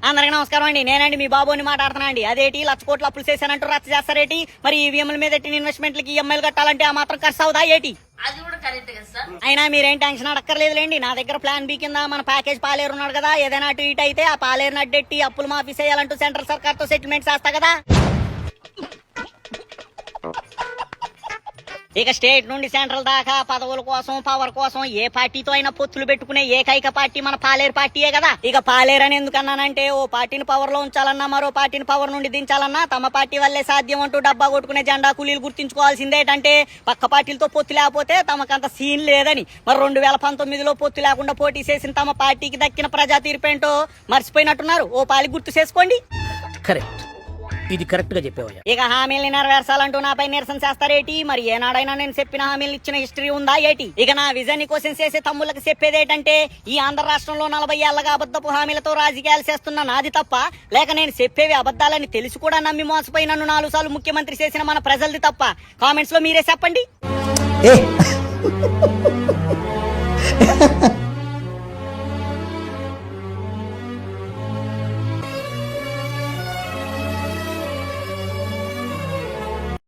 అందరికీ నమస్కారం అండి. నేనండి మీ బాబుని మాట్లాడుతున్నా అండి. అదేటి లక్ష కోట్లు అప్పులు చేశానంటూ రచ్చ చేస్తారేటి? మరి ఈవీఎంల మీద ఎట్టిన ఇన్వెస్ట్మెంట్లకి ఈఎంఐలు కట్టాలంటే ఆ మాత్రం ఖర్చు అవుదా ఏటి? అది కూడా కరెక్ట్ కదా సార్. అయినా మీరేం టెన్షన్ అడక్కర్లేదులేండి. నా దగ్గర ప్లాన్ బి కింద మన ప్యాకేజ్ పాలేరు ఉన్నాడు కదా, ఏదైనా అటు ఇటు అయితే ఆ పాలేరుని అడ్డెట్టి అప్పులు మాఫీ చేయాలంటూ సెంట్రల్ సర్కార్ తో సెటిల్మెంట్ చేస్తా కదా. ఇక స్టేట్ నుండి సెంట్రల్ దాకా పదవుల కోసం పవర్ కోసం ఏ పార్టీతో అయినా పొత్తులు పెట్టుకునే ఏకైక పార్టీ మన పాలేరు పార్టీయే కదా. ఇక పాలేరు అని ఎందుకన్నానంటే ఓ పార్టీని పవర్ లో ఉంచాలన్నా మరో పార్టీని పవర్ నుండి దించాలన్నా తమ పార్టీ వల్లే సాధ్యం అంటూ డబ్బా కొట్టుకునే జెండా కూలీలు గుర్తించుకోవాల్సిందేటంటే పక్క పార్టీలతో పొత్తు లేకపోతే తమకంత సీన్ లేదని. మరి 2019లో పొత్తు లేకుండా పోటీ చేసిన తమ పార్టీకి దక్కిన ప్రజా తీర్పేంటో మర్చిపోయినట్టున్నారు. ఓ పాలి గుర్తు చేసుకోండి. కరెక్ట్, ఇది కరెక్ట్ గా చెప్పేవయ్యా. ఇక హామీల్ని నెరవేర్చాలంటూ నాపై నిరసన చేస్తారేటి? మరి ఏనాడైనా నేను చెప్పిన హామీలు ఇచ్చిన హిస్టరీ ఉందా ఏటి? ఇక నా విజన్ ని క్వశ్చన్ చేసే తమ్ముళ్ళకి చెప్పేది ఏంటంటే ఈ ఆంధ్ర రాష్ట్రంలో 40 ఏళ్లగా అబద్ధపు హామీలతో రాజకీయాలు చేస్తున్న నాది తప్ప, లేక నేను చెప్పేవి అబద్దాలని తెలిసి కూడా నమ్మి మోసపోయి నన్ను 4 సార్లు ముఖ్యమంత్రి చేసిన మన ప్రజలది తప్ప? కామెంట్స్ లో మీరే చెప్పండి.